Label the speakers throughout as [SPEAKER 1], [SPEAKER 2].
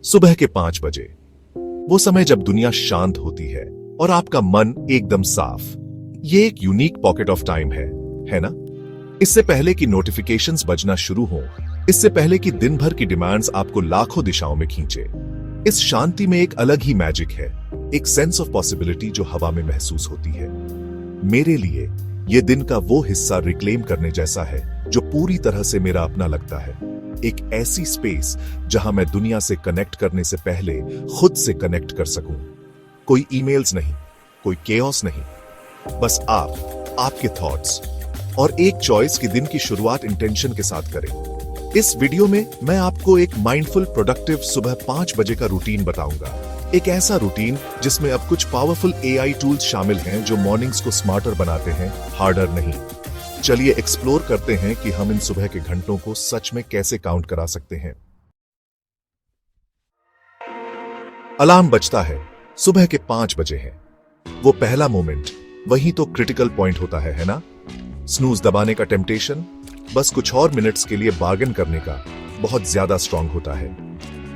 [SPEAKER 1] सुबह के 5 बजे, वो समय जब दुनिया शांत होती है और आपका मन एकदम साफ। ये एक यूनिक पॉकेट ऑफ टाइम है ना? इससे पहले कि नोटिफिकेशंस बजना शुरू हो, इससे पहले कि दिन भर की डिमांड्स आपको लाखों दिशाओं में खींचे, इस शांति में एक अलग ही मैजिक है, एक सेंस ऑफ पॉसिबिलिटी जो हवा में महसूस होती है। मेरे लिए ये दिन का वो हिस्सा रिक्लेम करने जैसा है जो पूरी तरह से मेरा अपना लगता है। एक ऐसी स्पेस जहां मैं दुनिया से कनेक्ट करने से पहले खुद से कनेक्ट कर सकूं। कोई ईमेल्स नहीं, कोई केओस नहीं, बस आपके थॉट्स और एक चॉइस कि दिन की शुरुआत इंटेंशन के साथ करें। इस वीडियो में मैं आपको एक माइंडफुल प्रोडक्टिव सुबह 5 बजे का रूटीन बताऊंगा। एक ऐसा रूटीन जिसमें अब कुछ पावरफुल एआई टूल्स शामिल हैं जो मॉर्निंग्स को स्मार्टर बनाते हैं, हार्डर नहीं। चलिए एक्सप्लोर करते हैं कि हम इन सुबह के घंटों को सच में कैसे काउंट करा सकते हैं। अलार्म बजता है, सुबह के 5 बजे है। वो पहला मोमेंट, वही तो क्रिटिकल पॉइंट होता है ना? स्नूज दबाने का टेम्पटेशन बस कुछ और मिनट्स के लिए बार्गेन करने का बहुत ज्यादा स्ट्रांग होता है।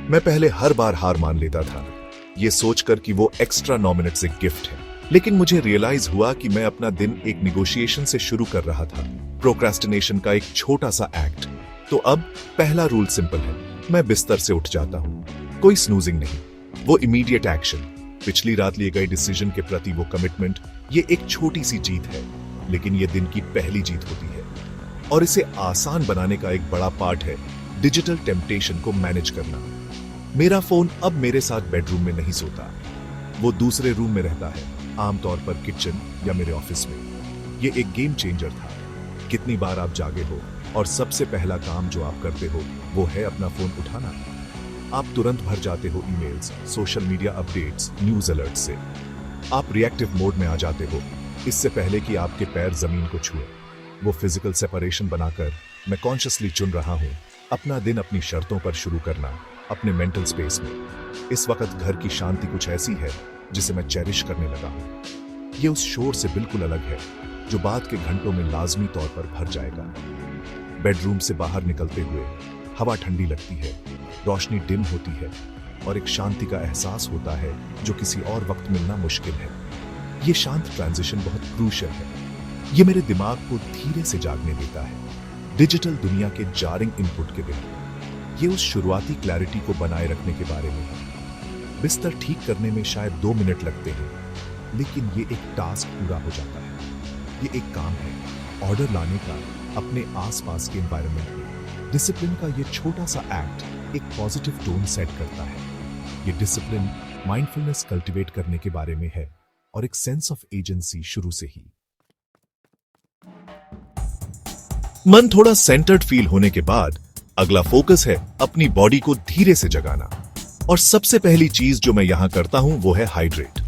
[SPEAKER 1] मैं पहले हर बार हार मान लेता था, ये सोचकर कि वो एक्स्ट्रा 9 मिनट्स एक गिफ्ट है। लेकिन मुझे रियलाइज हुआ कि मैं अपना दिन एक निगोशिएशन से शुरू कर रहा था, प्रोक्रेस्टिनेशन का एक छोटा सा एक्ट। तो अब पहला रूल सिंपल है, मैं बिस्तर से उठ जाता हूं। कोई स्नूजिंग नहीं, वो इमीडिएट एक्शन। पिछली रात लिए गए डिसीजन के प्रति वो कमिटमेंट, ये एक छोटी सी जीत है, लेकिन ये दिन की पहली जीत होती है। और इसे आसान बनाने का एक बड़ा पार्ट है डिजिटल टेम्पटेशन को मैनेज करना। मेरा फोन अब मेरे साथ बेडरूम में नहीं सोता, वो दूसरे रूम में रहता है, आमतौर पर किचन या मेरे ऑफिस में। ये एक गेम चेंजर था। कितनी बार आप जागे हो और सबसे पहला काम जो आप करते हो वो है अपना फोन उठाना। आप तुरंत भर जाते हो emails, social media updates, news alert से। आप रिएक्टिव मोड में आ जाते हो इससे पहले कि आपके पैर जमीन को छुए। वो फिजिकल सेपरेशन बनाकर मैं कॉन्शियसली चुन रहा हूं अपना दिन अपनी शर्तों पर शुरू करना, अपने मेंटल स्पेस में। इस वक्त घर की शांति कुछ ऐसी है जिसे मैं चेरिश करने लगा हूं। ये उस शोर से बिल्कुल अलग है जो बाद के घंटों में लाजमी तौर पर भर जाएगा। बेडरूम से बाहर निकलते हुए हवा ठंडी लगती है, रोशनी डिम होती है और एक शांति का एहसास होता है जो किसी और वक्त मिलना मुश्किल है। ये शांत ट्रांजिशन बहुत क्रूशियल है। ये मेरे दिमाग को धीरे से जागने देता है, डिजिटल दुनिया के जारिंग इनपुट के बिना। ये उस शुरुआती क्लैरिटी को बनाए रखने के बारे में है। बिस्तर ठीक करने में शायद 2 मिनट लगते हैं, लेकिन ये एक टास्क पूरा हो जाता है। ये एक काम है ऑर्डर लाने का अपने आसपास के एनवायरनमेंट में। डिसिप्लिन का ये छोटा सा एक्ट एक पॉजिटिव टोन सेट करता है। ये डिसिप्लिन माइंडफुलनेस कल्टीवेट करने के बारे में है और एक सेंस ऑफ एजेंसी शुरू से ही। मन थोड़ा सेंटर्ड फील होने के बाद अगला फोकस है अपनी बॉडी को धीरे से जगाना। और सबसे पहली चीज जो मैं यहां करता हूं वो है हाइड्रेट।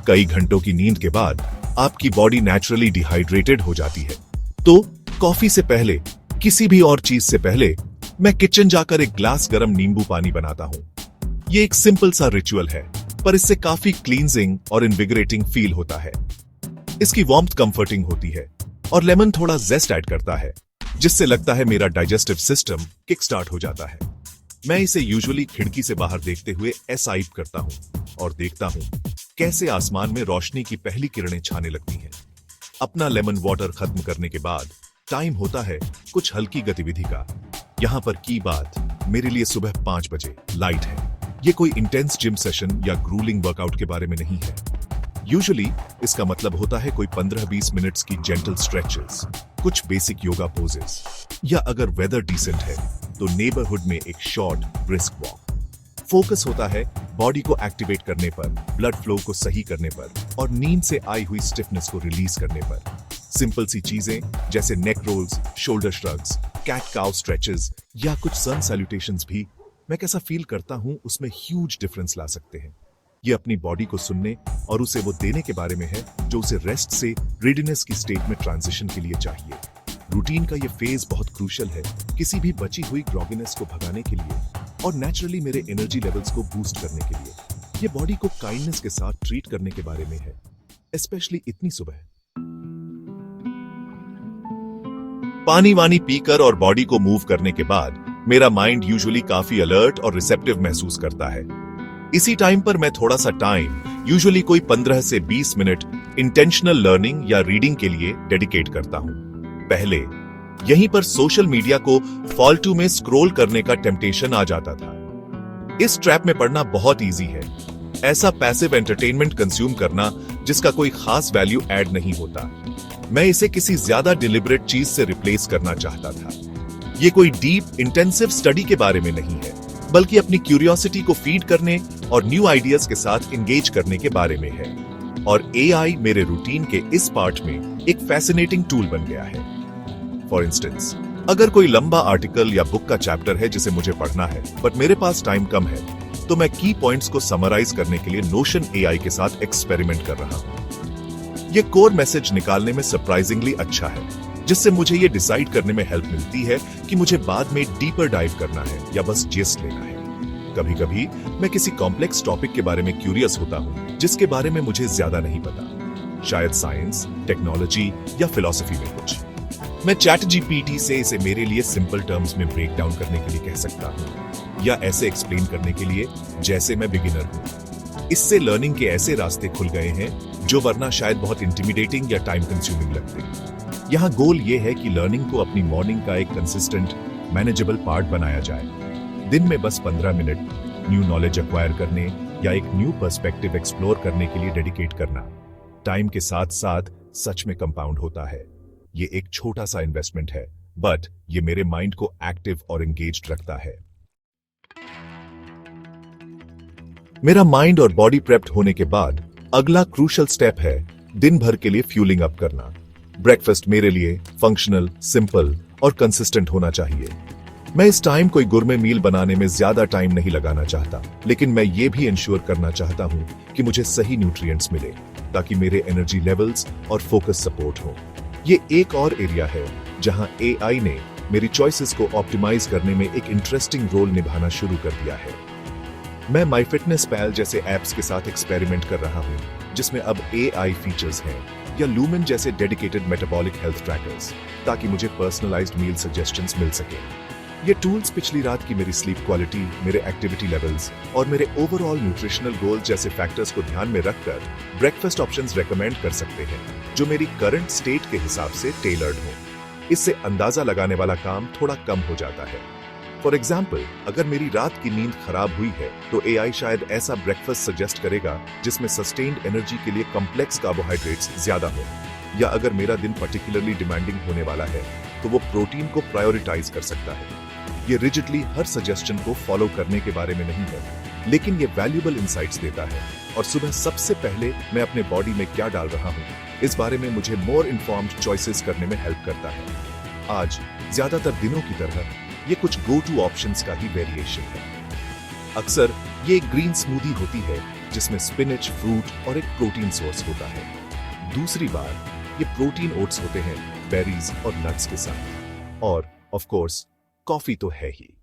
[SPEAKER 1] कई घंटों की नींद के बाद आपकी बॉडी नेचुरली डिहाइड्रेटेड हो जाती है। तो कॉफी से पहले, किसी भी और चीज से पहले, मैं किचन जाकर एक ग्लास गर्म नींबू पानी बनाता हूं। ये एक सिंपल सा रिचुअल है, पर इससे काफी क्लींजिंग और इनविगरेटिंग फील होता है। इसकी वार्मथ कंफर्टिंग होती है और लेमन थोड़ा जेस्ट ऐड करता है, जिससे लगता है मेरा डाइजेस्टिव सिस्टम किक स्टार्ट हो जाता है। मैं इसे यूजुअली खिड़की से बाहर देखते हुए एसाइप करता हूं और देखता हूं कैसे आसमान में रोशनी की पहली किरणें छाने लगती हैं। अपना लेमन वाटर खत्म करने के बाद टाइम होता है कुछ हल्की गतिविधि का। यहां पर की बात मेरे लिए सुबह 5 बजे लाइट है। ये कोई इंटेंस जिम सेशन या ग्रूलिंग वर्कआउट के बारे में नहीं है। यूजुअली इसका मतलब होता है कोई 15-20 मिनट्स की जेंटल स्ट्रेचेस, कुछ बेसिक योगा पोजेस, या अगर वेदर डिसेंट है तो नेबरहुड में एक शॉर्ट ब्रिस्क वॉक। फोकस होता है बॉडी को एक्टिवेट करने पर, ब्लड फ्लो को सही करने पर और नींद से आई हुई स्टिफनेस को रिलीज करने पर। सिंपल सी चीजें जैसे neck rolls, shoulder shrugs, cat cow stretches या कुछ सन सैल्यूटेशंस भी मैं कैसा फील करता हूं उसमें ह्यूज डिफरेंस ला सकते हैं। ये अपनी बॉडी को सुनने और उसे वो देने के बारे में है जो उसे रेस्ट से रेडीनेस की स्टेट में ट्रांजिशन के लिए चाहिए। रूटीन का ये फेज बहुत क्रूशियल है किसी भी बची हुई ग्रॉगिनेस को भगाने के लिए और नेचुरली मेरे एनर्जी लेवल्स को बूस्ट करने के लिए। ये बॉडी को काइंडनेस के साथ ट्रीट करने के बारे में है, स्पेशली इतनी सुबह। पानी वानी पीकर और बॉडी को मूव करने के बाद मेरा माइंड यूजुअली काफी अलर्ट और रिसेप्टिव महसूस करता है। इसी टाइम पर मैं थोड़ा सा टाइम, यूजुअली कोई 15 से 20 मिनट इंटेंशनल लर्निंग या रीडिंग के लिए डेडिकेट करता हूं। पहले यहीं पर सोशल मीडिया को फालतू में स्क्रॉल करने का टेम्पटेशन आ जाता था। इस ट्रैप में पड़ना बहुत इजी है, ऐसा पैसिव एंटरटेनमेंट कंज्यूम करना जिसका कोई खास वैल्यू ऐड नहीं होता। मैं इसे किसी ज्यादा डिलिबरेट चीज से रिप्लेस करना चाहता था। ये कोई डीप इंटेंसिव स्टडी के बारे में नहीं है, बल्कि अपनी क्यूरियोसिटी को फीड करने और न्यू आइडियाज के साथ एंगेज करने के बारे में है। और एआई मेरे रूटीन के इस पार्ट में एक फैसिनेटिंग टूल बन गया है। फॉर इंस्टेंस, अगर कोई लंबा आर्टिकल या बुक का चैप्टर है जिसे मुझे पढ़ना है बट मेरे पास टाइम कम है, तो मैं की पॉइंट्स को समराइज करने के लिए नोशन एआई के साथ एक्सपेरिमेंट कर रहा हूं। ये कोर मैसेज निकालने में सरप्राइजिंगली अच्छा है, जिससे मुझे ये डिसाइड करने में हेल्प मिलती है कि मुझे बाद में डीपर डाइव करना है या बस जिस्ट लेना है। कभी कभी मैं किसी कॉम्प्लेक्स टॉपिक के बारे में क्यूरियस होता हूं जिसके बारे में मुझे ज्यादा नहीं पता, शायद साइंस, टेक्नोलॉजी या फिलॉसफी में कुछ। मैं चैट जीपीटी से इसे मेरे लिए सिंपल टर्म्स में ब्रेक डाउन करने के लिए कह सकता हूं, या ऐसे एक्सप्लेन करने के लिए जैसे मैं बिगिनर हूं। इससे लर्निंग के ऐसे रास्ते खुल गए हैं जो वरना शायद बहुत इंटिमिडेटिंग या टाइम कंज्यूमिंग लगते। यहाँ गोल ये है कि लर्निंग को अपनी मॉर्निंग का एक कंसिस्टेंट, मैनेजेबल पार्ट बनाया जाए। दिन में बस 15 मिनट न्यू नॉलेज एक्वायर करने या एक न्यू पर्सपेक्टिव एक्सप्लोर करने के लिए डेडिकेट करना टाइम के साथ साथ सच में कंपाउंड होता है। ये एक छोटा सा इन्वेस्टमेंट है, बट ये मेरे माइंड को एक्टिव और एंगेज्ड रखता है। मेरा माइंड और बॉडी प्रेप्ड होने के बाद अगला क्रूशियल स्टेप है दिन भर के लिए फ्यूलिंग अप करना। ब्रेकफास्ट मेरे लिए फंक्शनल, सिंपल और कंसिस्टेंट होना चाहिए। मैं इस टाइम कोई गुरमे मील बनाने में ज्यादा टाइम नहीं लगाना चाहता, लेकिन मैं ये भी इंश्योर करना चाहता हूं कि मुझे सही न्यूट्रिएंट्स मिले ताकि मेरे एनर्जी लेवल्स और फोकस सपोर्ट हो। ये एक और एरिया है जहां एआई ने मेरी चॉइसेस को ऑप्टिमाइज करने में एक इंटरेस्टिंग रोल निभाना शुरू कर दिया है। मैं MyFitnessPal जैसे एप्स के साथ एक्सपेरिमेंट कर रहा हूं, जिसमें अब एआई फीचर्स हैं, या लूमेन जैसे डेडिकेटेड मेटाबॉलिक हेल्थ ट्रैकर्स, ताकि मुझे पर्सनलाइज्ड मील सजेशंस मिल सके। ये टूल्स पिछली रात की मेरी स्लीप क्वालिटी, मेरे एक्टिविटी लेवल्स और मेरे ओवरऑल न्यूट्रिशनल गोल जैसे फैक्टर्स को ध्यान में रखकर ब्रेकफास्ट ऑप्शंस रेकमेंड कर सकते हैं जो मेरी करंट स्टेट के हिसाब से टेलर्ड हो। इससे अंदाजा लगाने वाला काम थोड़ा कम हो जाता है। फॉर एग्जाम्पल, अगर मेरी रात की नींद खराब हुई है तो एआई शायद ऐसा ब्रेकफास्ट सजेस्ट करेगा जिसमें सस्टेन्ड एनर्जी के लिए कॉम्प्लेक्स कार्बोहाइड्रेट्स ज्यादा हो, या अगर मेरा दिन पर्टिकुलरली डिमांडिंग होने वाला है तो वो प्रोटीन को प्रायोरिटाइज कर सकता है। ये रिजिडली हर सजेशन को फॉलो करने के बारे में नहीं है, लेकिन ये वैल्यूएबल इंसाइट्स देता है और सुबह सबसे पहले मैं अपने बॉडी में क्या डाल रहा हूँ इस बारे में मुझे मोर इन्फॉर्म्ड चॉइसेस करने में हेल्प करता है। आज ज्यादातर दिनों की तरह ये कुछ गो टू ऑप्शंस का ही वेरिएशन है। अक्सर ये एक ग्रीन स्मूदी होती है जिसमें स्पिनच, फ्रूट और एक प्रोटीन सोर्स होता है। दूसरी बार ये प्रोटीन ओट्स होते हैं बेरीज और नट्स के साथ। और ऑफ कोर्स कॉफी तो है ही।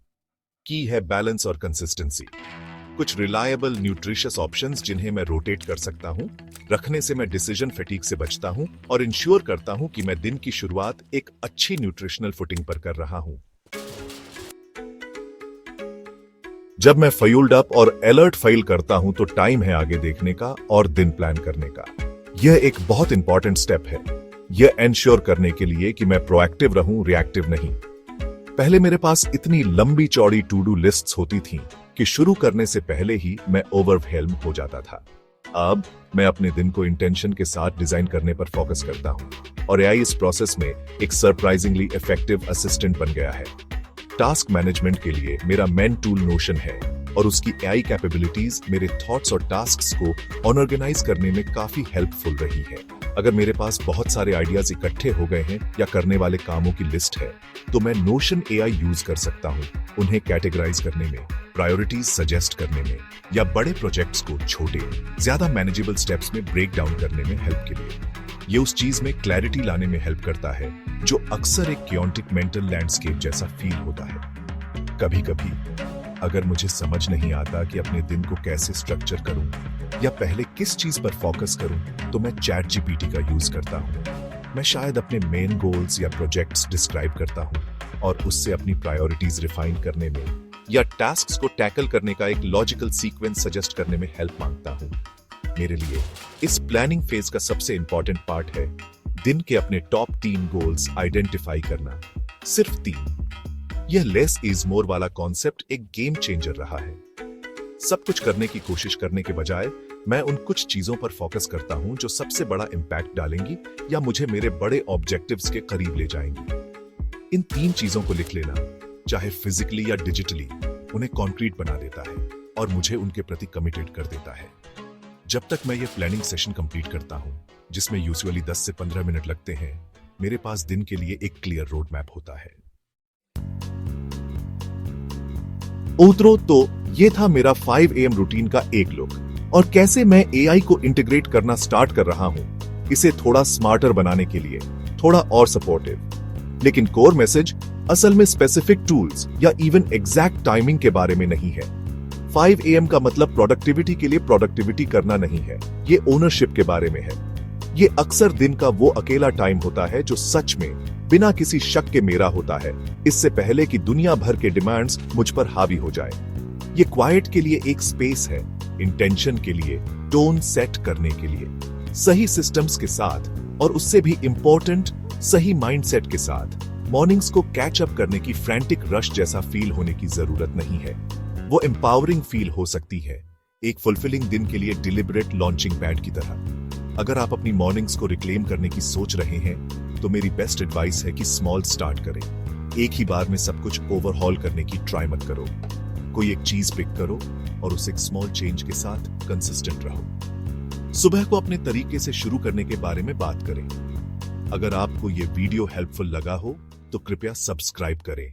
[SPEAKER 1] की है बैलेंस और कंसिस्टेंसी। कुछ रिलायबल न्यूट्रिशियस ऑप्शंस जिन्हें मैं रोटेट कर सकता हूं। रखने से मैं डिसीजन फटीग से बचता हूं और इंश्योर करता हूं कि मैं दिन की शुरुआत एक अच्छी न्यूट्रिशनल फुटिंग पर कर रहा हूं। जब मैं फ्यूल्ड अप और अलर्ट फाइल करता हूं तो टाइम है आगे देखने का और दिन प्लान करने का। यह एक बहुत इंपॉर्टेंट स्टेप है, यह एंश्योर करने के लिए कि मैं प्रोएक्टिव रहूं, रिएक्टिव नहीं। पहले मेरे पास इतनी लंबी चौड़ी टू डू लिस्ट्स होती थीं कि शुरू करने से पहले ही मैं ओवरवेल्म हो जाता था। अब मैं अपने दिन को इंटेंशन के साथ डिजाइन करने पर फोकस करता हूं और एआई इस प्रोसेस में एक सरप्राइजिंगली इफेक्टिव असिस्टेंट बन गया है। टास्क मैनेजमेंट के लिए मेरा मेन टूल नोशन है और उसकी एआई कैपेबिलिटीज मेरे थॉट्स और टास्क्स को ऑर्गेनाइज करने में काफी हेल्पफुल रही है। अगर मेरे पास बहुत सारे आइडियाज इकट्ठे हो गए हैं या करने वाले कामों की लिस्ट है तो मैं नोशन एआई यूज कर सकता हूं उन्हें कैटेगराइज करने में, प्रायोरिटीज सजेस्ट करने में या बड़े प्रोजेक्ट्स को छोटे, ज्यादा मैनेजेबल स्टेप्स में ब्रेक डाउन करने में हेल्प के लिए। ये उस चीज में क्लैरिटी लाने में हेल्प करता है जो अक्सर एक क्योटिक मेंटल लैंडस्केप जैसा फील होता है। कभी कभी अगर मुझे समझ नहीं आता कि अपने दिन को कैसे स्ट्रक्चर करूं या पहले किस चीज पर फोकस करूं तो मैं चैट जीपीटी का यूज करता हूं। मैं शायद अपने मेन गोल्स या प्रोजेक्ट्स डिस्क्राइब करता हूं और उससे अपनी प्रायोरिटीज रिफाइन करने में या टास्क्स को टैकल करने का एक लॉजिकल सीक्वेंस सजेस्ट करने में हेल्प मांगता हूं। मेरे लिए इस प्लानिंग फेज का सबसे इंपॉर्टेंट पार्ट है दिन के अपने टॉप 3 गोल्स आइडेंटिफाई करना। सिर्फ 3। यह लेस इज मोर वाला कॉन्सेप्ट एक गेम चेंजर रहा है। सब कुछ करने की कोशिश करने के बजाय मैं उन कुछ चीजों पर फोकस करता हूं जो सबसे बड़ा इंपैक्ट डालेंगी या मुझे मेरे बड़े ऑब्जेक्टिव्स के करीब ले जाएंगी। इन 3 चीजों को लिख लेना, चाहे फिजिकली या डिजिटली, उन्हें कॉन्क्रीट बना देता है और मुझे उनके प्रति कमिटेड कर देता है। जब तक मैं ये प्लानिंग सेशन कंप्लीट करता हूं, जिसमें यूजुअली 10 से 15 मिनट लगते हैं, मेरे पास दिन के लिए एक क्लियर रोड मैप होता है। उतरो तो ये था मेरा 5 AM रूटीन का एक लुक और कैसे मैं AI को इंटीग्रेट करना स्टार्ट कर रहा हूं, इसे थोड़ा स्मार्टर बनाने के लिए, थोड़ा और सपोर्टिव। लेकिन कोर मैसेज असल में स्पेसिफिक टूल्स या इवन एग्जैक्ट टाइमिंग के बारे में नहीं है। 5 AM का मतलब प्रोडक्टिविटी के लिए प्रोडक्टिविटी करना नहीं है, ये ओनरशिप के बारे में है। ये अक्सर दिन का वो अकेला टाइम होता है जो सच में बिना किसी शक के मेरा होता है, इससे पहले कि दुनिया भर के डिमांड्स मुझ पर हावी हो जाए। ये क्वाइट के लिए एक स्पेस है, इंटेंशन के लिए, टोन सेट करने के लिए, सही सिस्टम्स के साथ और उससे भी इंपॉर्टेंट सही माइंडसेट के साथ। मॉर्निंग्स को कैच अप करने की फ्रैंटिक रश जैसा फील होने की जरूरत नहीं है। वो एम्पावरिंग फील हो सकती है, एक फुलफिलिंग दिन के लिए डिलिबरेट लॉन्चिंग पैड की तरह। अगर आप अपनी मॉर्निंग्स को रिक्लेम करने की सोच रहे हैं, तो मेरी बेस्ट एडवाइस है कि स्मॉल स्टार्ट करें। एक ही बार में सब कुछ ओवरहॉल करने की ट्राई मत करो। कोई एक चीज पिक करो और उस एक स्मॉल चेंज के साथ कंसिस्टेंट रहो। सुबह को अपने तरीके से शुरू करने के बारे में बात करें। अगर आपको ये वीडियो हेल्पफुल लगा हो तो कृपया सब्सक्राइब करें